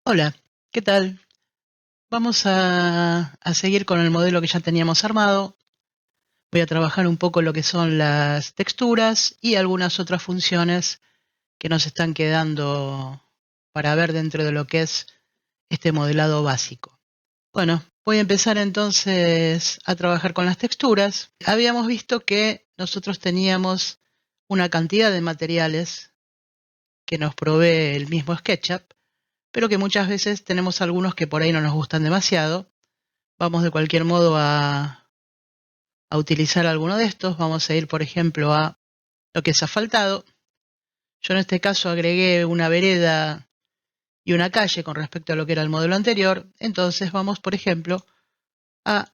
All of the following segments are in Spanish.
Hola, ¿qué tal? Vamos a seguir con el modelo que ya teníamos armado. Voy a trabajar un poco lo que son las texturas y algunas otras funciones que nos están quedando para ver dentro de lo que es este modelado básico. Bueno, voy a empezar entonces a trabajar con las texturas. Habíamos visto que nosotros teníamos una cantidad de materiales que nos provee el mismo SketchUp, pero que muchas veces tenemos algunos que por ahí no nos gustan demasiado. Vamos de cualquier modo a utilizar alguno de estos. Vamos a ir, por ejemplo, a lo que es asfaltado. Yo en este caso agregué una vereda y una calle con respecto a lo que era el modelo anterior. Entonces vamos, por ejemplo, a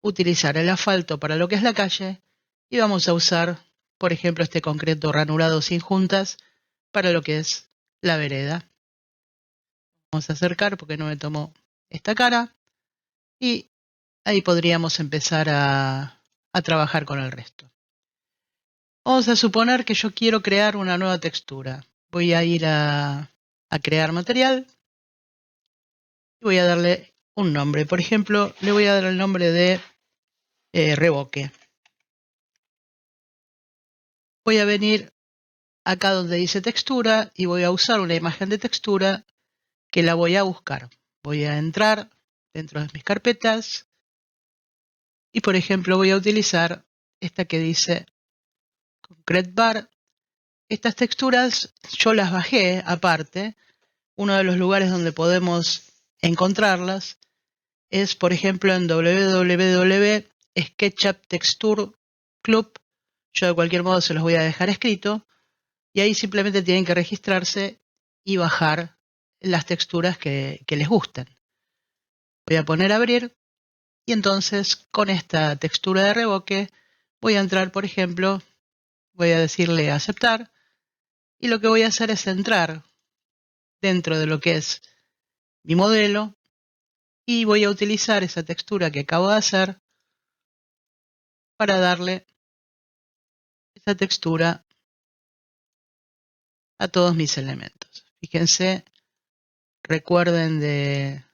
utilizar el asfalto para lo que es la calle y vamos a usar, por ejemplo, este concreto ranurado sin juntas para lo que es la vereda. Vamos a acercar porque no me tomó esta cara y ahí podríamos empezar a trabajar con el resto. Vamos a suponer que yo quiero crear una nueva textura. Voy a ir a crear material y voy a darle un nombre. Por ejemplo, le voy a dar el nombre de revoque. Voy a venir acá donde dice textura y voy a usar una imagen de textura que la voy a buscar. Voy a entrar dentro de mis carpetas y, por ejemplo, voy a utilizar esta que dice Concrete Bar. Estas texturas yo las bajé aparte. Uno de los lugares donde podemos encontrarlas es, por ejemplo, en www.sketchup Texture Club. Yo de cualquier modo se los voy a dejar escrito y ahí simplemente tienen que registrarse y bajar las texturas que les gusten. Voy a poner abrir y entonces con esta textura de revoque voy a entrar, por ejemplo, voy a decirle aceptar y lo que voy a hacer es entrar dentro de lo que es mi modelo y voy a utilizar esa textura que acabo de hacer para darle esa textura a todos mis elementos. Fíjense, recuerden de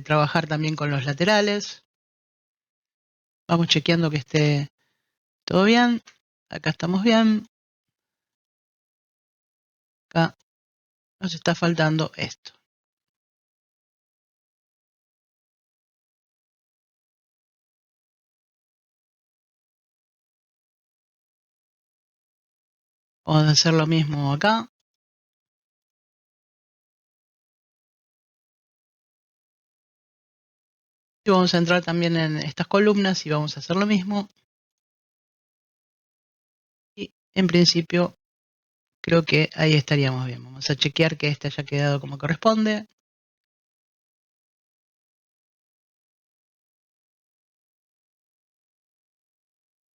trabajar también con los laterales. Vamos chequeando que esté todo bien. Acá estamos bien. Acá nos está faltando esto. Vamos a hacer lo mismo acá. Y vamos a entrar también en estas columnas y vamos a hacer lo mismo. Y en principio creo que ahí estaríamos bien. Vamos a chequear que este haya quedado como corresponde.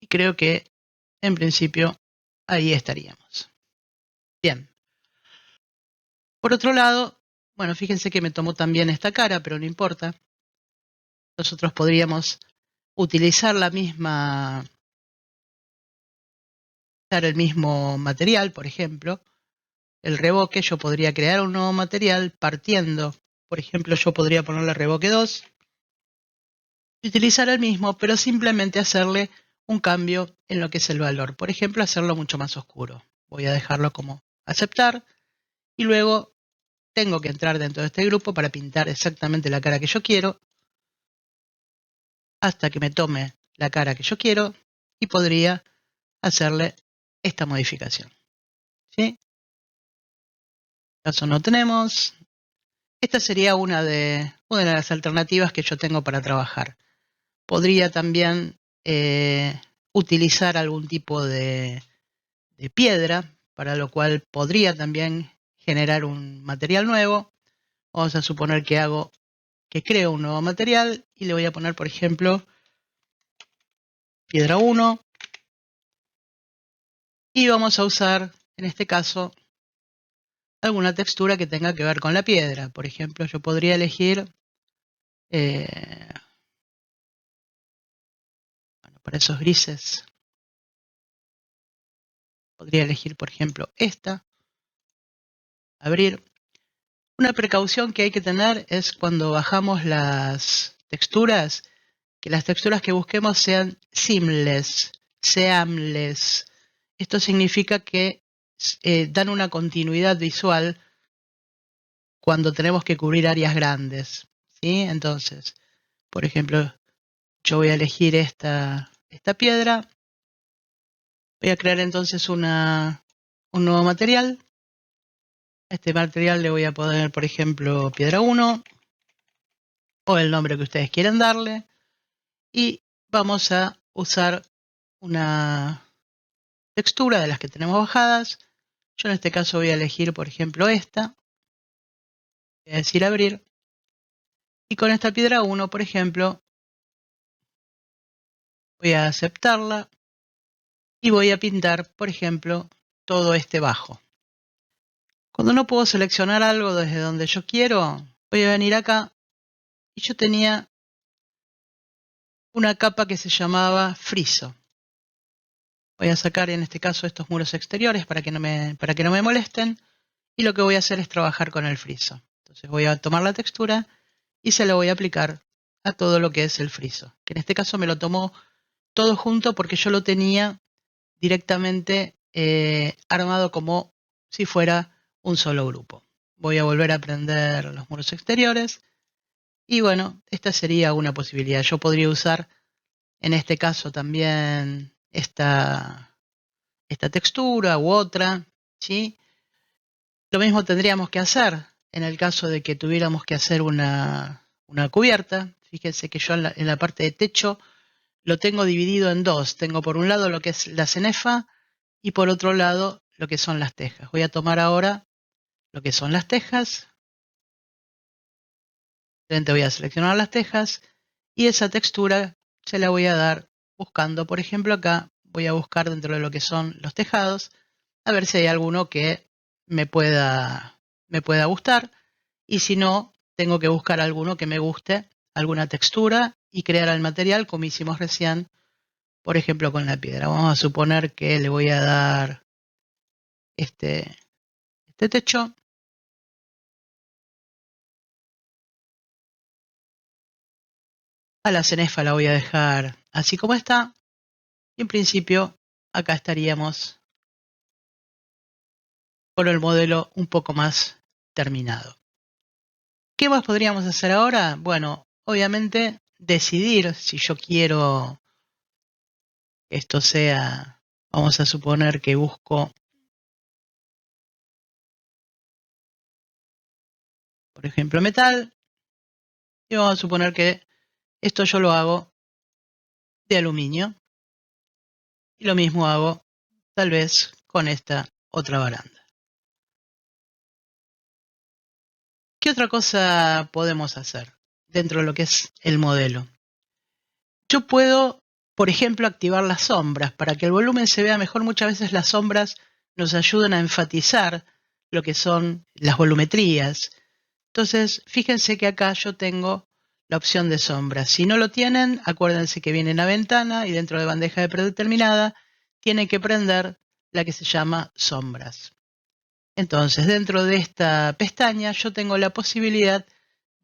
Y creo que en principio ahí estaríamos. Bien. Por otro lado, bueno, fíjense que me tomó también esta cara, pero no importa. Nosotros podríamos utilizar el mismo material, por ejemplo, el revoque. Yo podría crear un nuevo material partiendo, por ejemplo, yo podría ponerle revoque 2 y utilizar el mismo, pero simplemente hacerle un cambio en lo que es el valor. Por ejemplo, hacerlo mucho más oscuro. Voy a dejarlo como aceptar y luego tengo que entrar dentro de este grupo para pintar exactamente la cara que yo quiero hasta que me tome la cara que yo quiero y podría hacerle esta modificación. ¿Sí? En caso no tenemos. Esta sería una de las alternativas que yo tengo para trabajar. Podría también utilizar algún tipo de piedra, para lo cual podría también generar un material nuevo. Vamos a suponer que creo un nuevo material y le voy a poner, por ejemplo, piedra 1 y vamos a usar, en este caso, alguna textura que tenga que ver con la piedra. Por ejemplo, yo podría elegir, bueno, para esos grises, podría elegir, por ejemplo, esta, abrir. Una precaución que hay que tener es cuando bajamos las texturas, que las texturas que busquemos sean seamless. Esto significa que dan una continuidad visual cuando tenemos que cubrir áreas grandes, ¿sí? Entonces, por ejemplo, yo voy a elegir esta piedra. Voy a crear entonces un nuevo material. A este material le voy a poner, por ejemplo, piedra 1 o el nombre que ustedes quieran darle. Y vamos a usar una textura de las que tenemos bajadas. Yo en este caso voy a elegir, por ejemplo, esta. Voy a decir abrir. Y con esta piedra 1, por ejemplo, voy a aceptarla y voy a pintar, por ejemplo, todo este bajo. Cuando no puedo seleccionar algo desde donde yo quiero, voy a venir acá y yo tenía una capa que se llamaba friso. Voy a sacar en este caso estos muros exteriores para que no me molesten, y lo que voy a hacer es trabajar con el friso. Entonces voy a tomar la textura y se la voy a aplicar a todo lo que es el friso, que en este caso me lo tomó todo junto porque yo lo tenía directamente armado como si fuera un solo grupo. Voy a volver a prender los muros exteriores y bueno, esta sería una posibilidad. Yo podría usar en este caso también esta textura u otra, ¿sí? Lo mismo tendríamos que hacer en el caso de que tuviéramos que hacer una cubierta. Fíjense que yo en la parte de techo lo tengo dividido en dos. Tengo por un lado lo que es la cenefa y por otro lado lo que son las tejas. Voy a tomar ahora lo que son las tejas. Voy a seleccionar las tejas y esa textura se la voy a dar buscando. Por ejemplo, acá voy a buscar dentro de lo que son los tejados a ver si hay alguno que me pueda gustar, y si no, tengo que buscar alguno que me guste, alguna textura, y crear el material como hicimos recién, por ejemplo, con la piedra. Vamos a suponer que le voy a dar este techo. A la cenefa la voy a dejar así como está, y en principio acá estaríamos con el modelo un poco más terminado. ¿Qué más podríamos hacer ahora? Bueno, obviamente decidir si yo quiero que esto sea, vamos a suponer que busco, por ejemplo, metal, y vamos a suponer que esto yo lo hago de aluminio, y lo mismo hago tal vez con esta otra baranda. ¿Qué otra cosa podemos hacer dentro de lo que es el modelo? Yo puedo, por ejemplo, activar las sombras para que el volumen se vea mejor. Muchas veces las sombras nos ayudan a enfatizar lo que son las volumetrías. Entonces, fíjense que acá yo tengo la opción de sombras. Si no lo tienen, acuérdense que viene en la ventana y dentro de bandeja de predeterminada tienen que prender la que se llama sombras. Entonces, dentro de esta pestaña yo tengo la posibilidad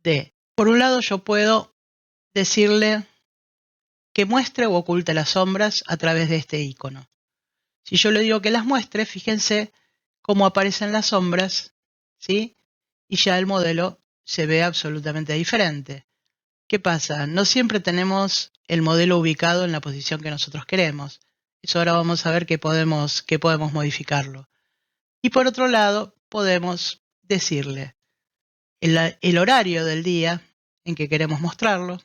de, por un lado, yo puedo decirle que muestre o oculte las sombras a través de este icono. Si yo le digo que las muestre, fíjense cómo aparecen las sombras, ¿sí? Y ya el modelo se ve absolutamente diferente. ¿Qué pasa? No siempre tenemos el modelo ubicado en la posición que nosotros queremos. Eso ahora vamos a ver que podemos modificarlo. Y por otro lado, podemos decirle el horario del día en que queremos mostrarlo.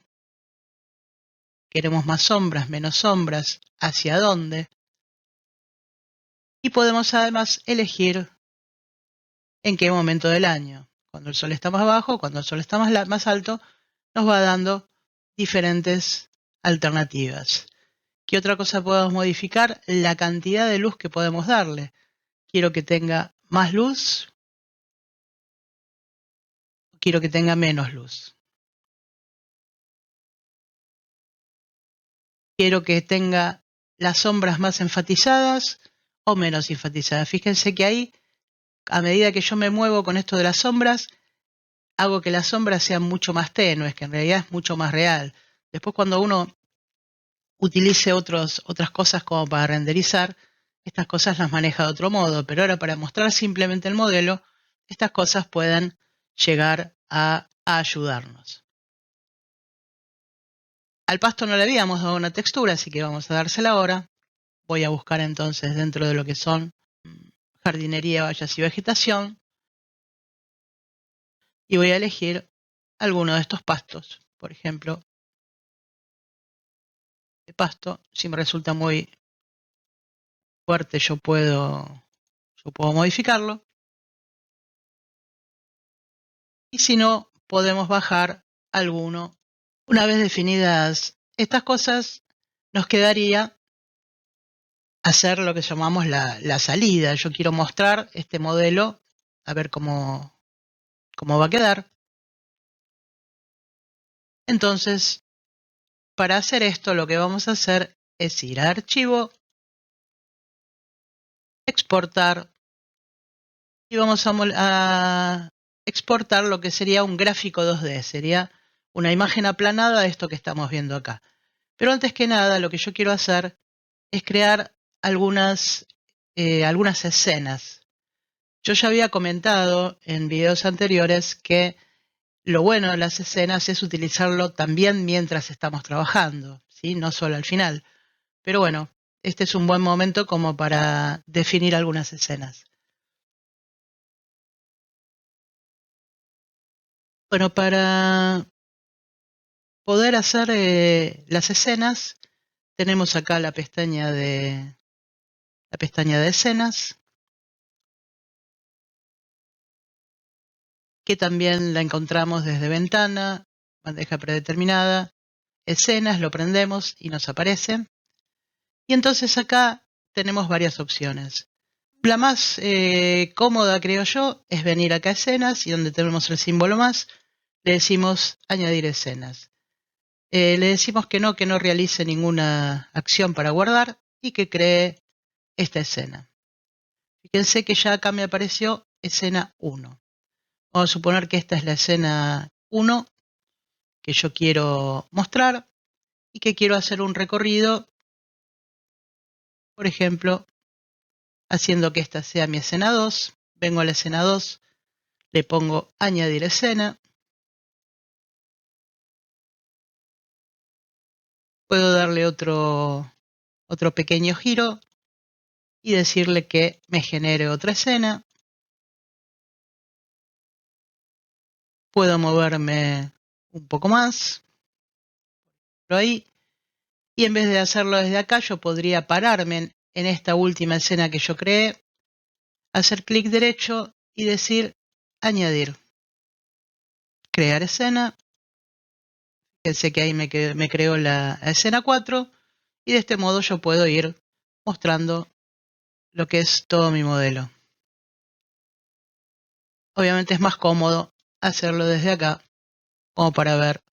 Queremos más sombras, menos sombras, hacia dónde. Y podemos además elegir en qué momento del año. Cuando el sol está más bajo, cuando el sol está más alto, nos va dando diferentes alternativas. ¿Qué otra cosa podemos modificar? La cantidad de luz que podemos darle. Quiero que tenga más luz, quiero que tenga menos luz. Quiero que tenga las sombras más enfatizadas o menos enfatizadas. Fíjense que ahí, a medida que yo me muevo con esto de las sombras, hago que las sombras sean mucho más tenues, que en realidad es mucho más real. Después cuando uno utilice otras cosas como para renderizar, estas cosas las maneja de otro modo, pero ahora para mostrar simplemente el modelo, estas cosas pueden llegar a ayudarnos. Al pasto no le habíamos dado una textura, así que vamos a dársela ahora. Voy a buscar entonces dentro de lo que son jardinería, vallas y vegetación, y voy a elegir alguno de estos pastos. Por ejemplo, de pasto, si me resulta muy fuerte, yo puedo modificarlo. Y si no, podemos bajar alguno. Una vez definidas estas cosas, nos quedaría hacer lo que llamamos la salida. Yo quiero mostrar este modelo, a ver cómo va a quedar. Entonces, para hacer esto, lo que vamos a hacer es ir a Archivo, Exportar, y vamos a exportar lo que sería un gráfico 2D. Sería una imagen aplanada de esto que estamos viendo acá. Pero antes que nada, lo que yo quiero hacer es crear algunas escenas. Yo ya había comentado en videos anteriores que lo bueno de las escenas es utilizarlo también mientras estamos trabajando, ¿sí? No solo al final. Pero bueno, este es un buen momento como para definir algunas escenas. Bueno, para poder hacer las escenas, tenemos acá la pestaña de escenas, que también la encontramos desde ventana, bandeja predeterminada, escenas, lo prendemos y nos aparece. Y entonces acá tenemos varias opciones. La más cómoda, creo yo, es venir acá a escenas y donde tenemos el símbolo más, le decimos añadir escenas. Le decimos que no realice ninguna acción para guardar y que cree esta escena. Fíjense que ya acá me apareció escena 1. Vamos a suponer que esta es la escena 1 que yo quiero mostrar y que quiero hacer un recorrido, por ejemplo, haciendo que esta sea mi escena 2. Vengo a la escena 2, le pongo añadir escena. Puedo darle otro pequeño giro y decirle que me genere otra escena. Puedo moverme un poco más por ahí. Y en vez de hacerlo desde acá, yo podría pararme en esta última escena que yo creé, hacer clic derecho y decir añadir, crear escena. Fíjense que ahí me creó la escena 4 y de este modo yo puedo ir mostrando lo que es todo mi modelo. Obviamente es más cómodo hacerlo desde acá, como para ver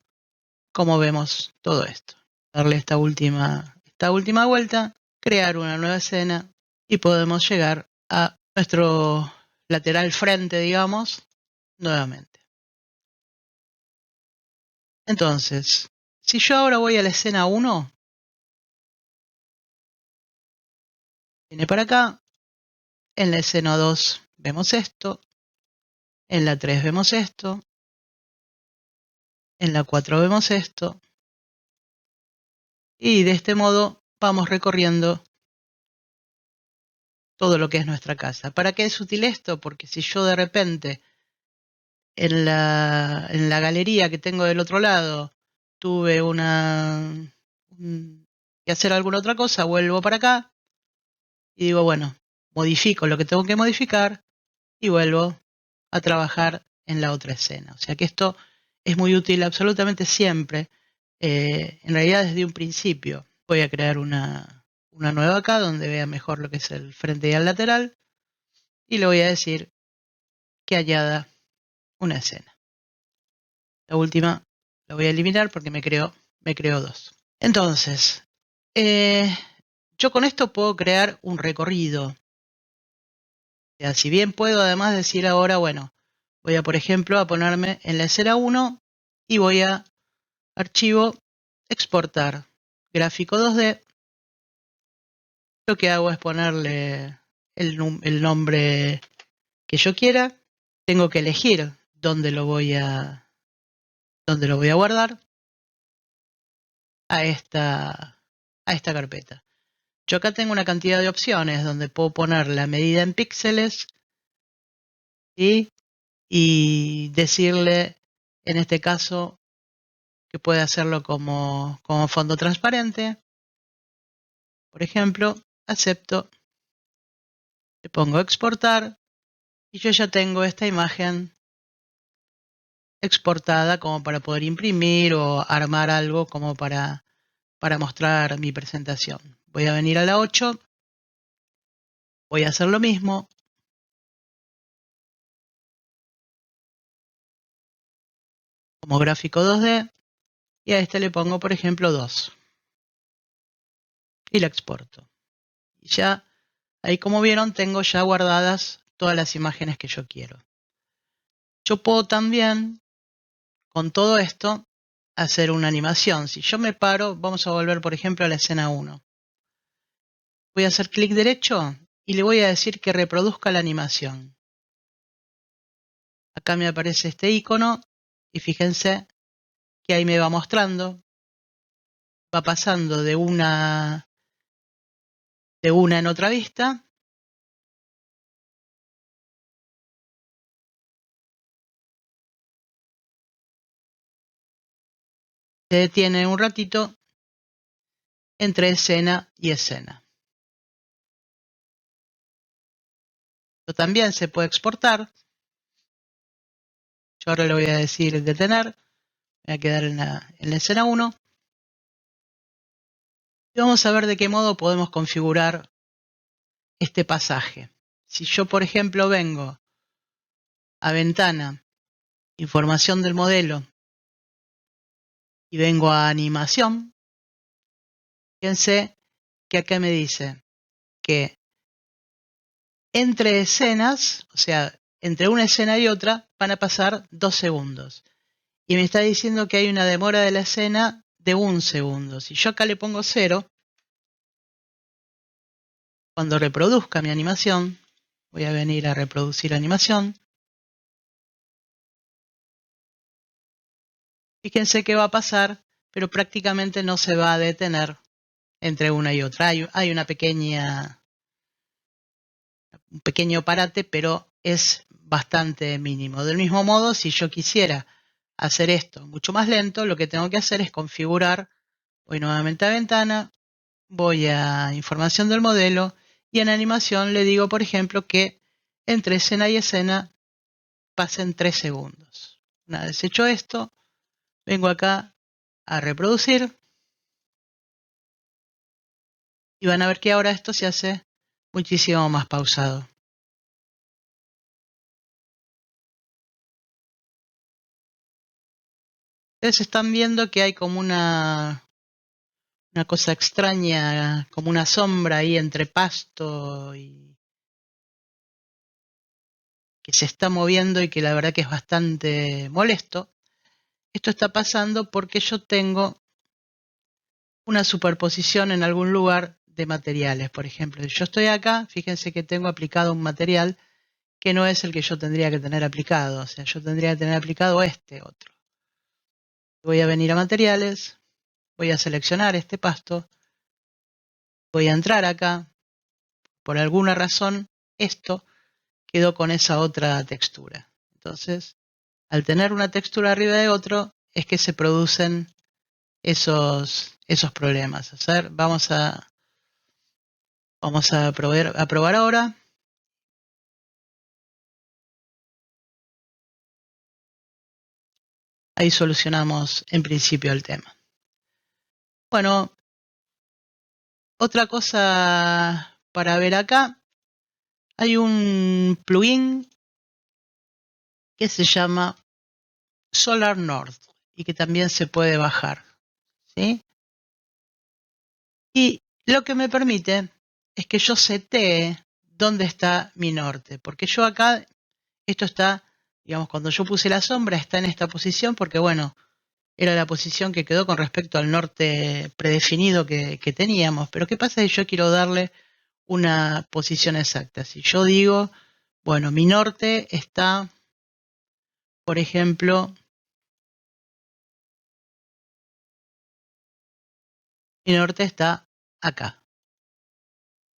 cómo vemos todo esto. Darle esta última vuelta, crear una nueva escena y podemos llegar a nuestro lateral frente, digamos, nuevamente. Entonces, si yo ahora voy a la escena 1, viene para acá, en la escena 2 vemos esto, en la 3 vemos esto, en la 4 vemos esto, y de este modo vamos recorriendo todo lo que es nuestra casa. ¿Para qué es útil esto? Porque si yo de repente en la galería que tengo del otro lado tuve que hacer alguna otra cosa, vuelvo para acá y digo, bueno, modifico lo que tengo que modificar y vuelvo a trabajar en la otra escena. O sea que esto es muy útil absolutamente siempre. En realidad desde un principio voy a crear una nueva acá donde vea mejor lo que es el frente y el lateral y le voy a decir que añada una escena. La última la voy a eliminar porque me creó 2. Entonces, yo con esto puedo crear un recorrido. O sea, si bien puedo además decir ahora, bueno, Voy a, por ejemplo, a ponerme en la escena 1 y voy a archivo, exportar, gráfico 2D. Lo que hago es ponerle el nombre que yo quiera. Tengo que elegir dónde lo voy a guardar a esta carpeta. Yo acá tengo una cantidad de opciones donde puedo poner la medida en píxeles, ¿sí? Y decirle, en este caso, que puede hacerlo como fondo transparente. Por ejemplo, acepto, le pongo exportar y yo ya tengo esta imagen exportada como para poder imprimir o armar algo como para mostrar mi presentación. Voy a venir a la 8, voy a hacer lo mismo. Como gráfico 2D y a este le pongo, por ejemplo, 2. Y la exporto. Y ya, ahí como vieron, tengo ya guardadas todas las imágenes que yo quiero. Yo puedo también, con todo esto, hacer una animación. Si yo me paro, vamos a volver, por ejemplo, a la escena 1. Voy a hacer clic derecho y le voy a decir que reproduzca la animación. Acá me aparece este icono y fíjense que ahí me va mostrando, va pasando de una en otra vista. Se detiene un ratito entre escena y escena. Esto también se puede exportar. Yo ahora le voy a decir detener. Me voy a quedar en la escena 1. Y vamos a ver de qué modo podemos configurar este pasaje. Si yo, por ejemplo, vengo a ventana, información del modelo, y vengo a animación, fíjense que acá me dice que entre escenas, o sea, entre una escena y otra, van a pasar 2 segundos. Y me está diciendo que hay una demora de la escena de 1 segundo. Si yo acá le pongo 0, cuando reproduzca mi animación, voy a venir a reproducir animación. Fíjense qué va a pasar, pero prácticamente no se va a detener entre una y otra. Hay un pequeño parate, pero es bastante mínimo. Del mismo modo, si yo quisiera hacer esto mucho más lento, lo que tengo que hacer es configurar. Voy nuevamente a ventana, voy a información del modelo y en animación le digo, por ejemplo, que entre escena y escena pasen 3 segundos. Una vez hecho esto, vengo acá a reproducir y van a ver que ahora esto se hace muchísimo más pausado. Ustedes están viendo que hay como una cosa extraña, como una sombra ahí entre pasto y que se está moviendo y que la verdad que es bastante molesto. Esto está pasando porque yo tengo una superposición en algún lugar de materiales. Por ejemplo, si yo estoy acá, fíjense que tengo aplicado un material que no es el que yo tendría que tener aplicado. O sea, yo tendría que tener aplicado este otro. Voy a venir a materiales, voy a seleccionar este pasto, voy a entrar acá. Por alguna razón, esto quedó con esa otra textura. Entonces, al tener una textura arriba de otro, es que se producen esos problemas. Vamos a probar ahora. Ahí solucionamos en principio el tema. Bueno, otra cosa para ver acá. Hay un plugin que se llama Solar North y que también se puede bajar, ¿sí? Y lo que me permite es que yo setee dónde está mi norte, porque yo acá, esto está Digamos, cuando yo puse la sombra está en esta posición porque, bueno, era la posición que quedó con respecto al norte predefinido que teníamos. Pero ¿qué pasa si yo quiero darle una posición exacta? Si yo digo, bueno, mi norte está, por ejemplo, mi norte está acá.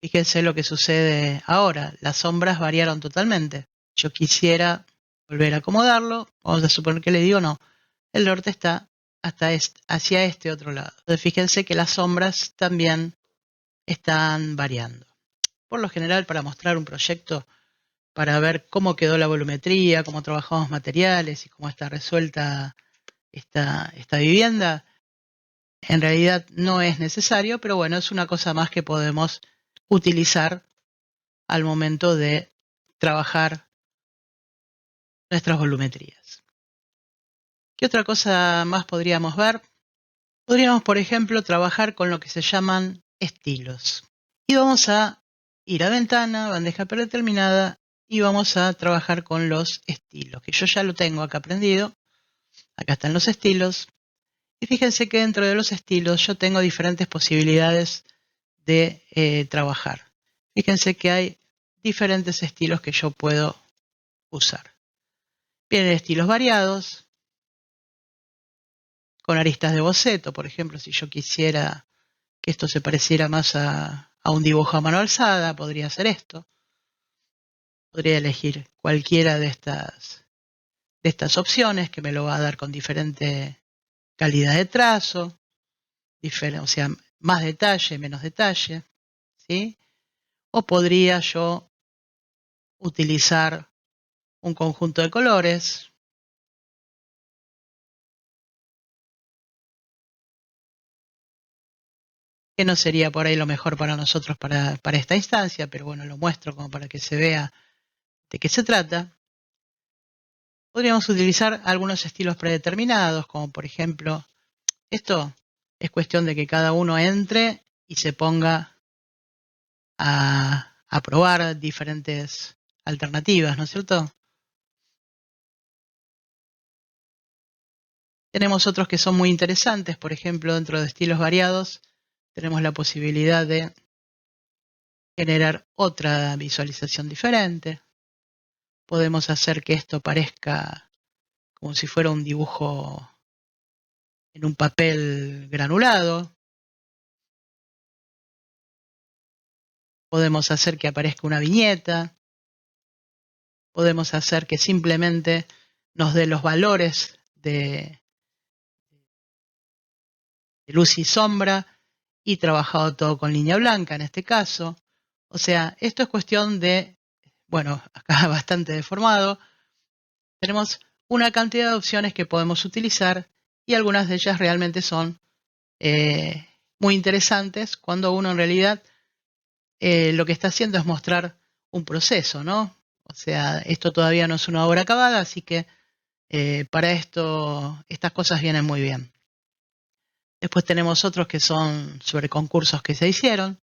Fíjense lo que sucede ahora. Las sombras variaron totalmente. Yo quisiera volver a acomodarlo. Vamos a suponer que le digo no. El norte está hacia este otro lado. Entonces fíjense que las sombras también están variando. Por lo general, para mostrar un proyecto, para ver cómo quedó la volumetría, cómo trabajamos materiales y cómo está resuelta esta vivienda, en realidad no es necesario, pero bueno, es una cosa más que podemos utilizar al momento de trabajar nuestras volumetrías. ¿Qué otra cosa más podríamos ver? Podríamos, por ejemplo, trabajar con lo que se llaman estilos. Y vamos a ir a ventana, bandeja predeterminada, y vamos a trabajar con los estilos, que yo ya lo tengo acá aprendido. Acá están los estilos. Y fíjense que dentro de los estilos yo tengo diferentes posibilidades de trabajar. Fíjense que hay diferentes estilos que yo puedo usar. Vienen estilos variados, con aristas de boceto, por ejemplo, si yo quisiera que esto se pareciera más a un dibujo a mano alzada, podría hacer esto. Podría elegir cualquiera de estas opciones que me lo va a dar con diferente calidad de trazo, o sea, más detalle, menos detalle, ¿sí? O podría yo utilizar un conjunto de colores, que no sería por ahí lo mejor para nosotros para esta instancia, pero bueno, lo muestro como para que se vea de qué se trata. Podríamos utilizar algunos estilos predeterminados, como por ejemplo, esto es cuestión de que cada uno entre y se ponga a probar diferentes alternativas, ¿no es cierto? Tenemos otros que son muy interesantes, por ejemplo, dentro de estilos variados, tenemos la posibilidad de generar otra visualización diferente. Podemos hacer que esto parezca como si fuera un dibujo en un papel granulado. Podemos hacer que aparezca una viñeta. Podemos hacer que simplemente nos dé los valores de luz y sombra y trabajado todo con línea blanca en este caso. O sea, esto es cuestión de, bueno, acá bastante deformado. Tenemos una cantidad de opciones que podemos utilizar y algunas de ellas realmente son muy interesantes cuando uno en realidad lo que está haciendo es mostrar un proceso, ¿no? O sea, esto todavía no es una obra acabada, así que para esto estas cosas vienen muy bien. Después tenemos otros que son sobre concursos que se hicieron.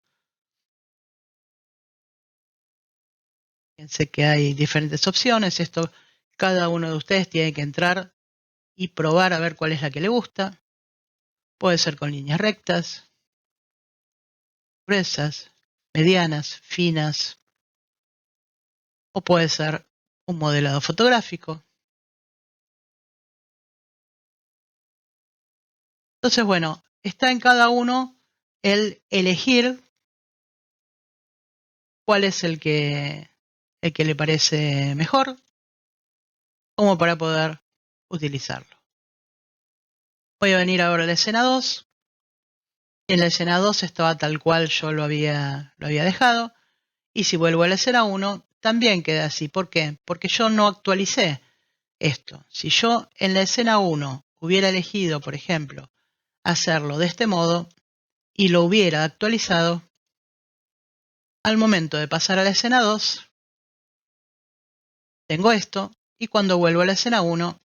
Fíjense que hay diferentes opciones. Esto, cada uno de ustedes tiene que entrar y probar a ver cuál es la que le gusta. Puede ser con líneas rectas, gruesas, medianas, finas, o puede ser un modelado fotográfico. Entonces, bueno, está en cada uno el elegir cuál es el que le parece mejor, como para poder utilizarlo. Voy a venir ahora a la escena 2. En la escena 2 estaba tal cual yo lo había dejado. Y si vuelvo a la escena 1, también queda así. ¿Por qué? Porque yo no actualicé esto. Si yo en la escena 1 hubiera elegido, por ejemplo, hacerlo de este modo y lo hubiera actualizado, al momento de pasar a la escena 2, tengo esto y cuando vuelvo a la escena 1,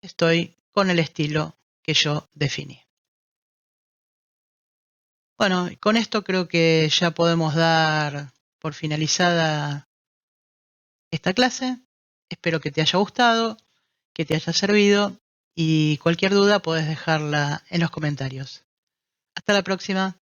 estoy con el estilo que yo definí. Bueno, con esto creo que ya podemos dar por finalizada esta clase. Espero que te haya gustado, que te haya servido y cualquier duda podés dejarla en los comentarios. Hasta la próxima.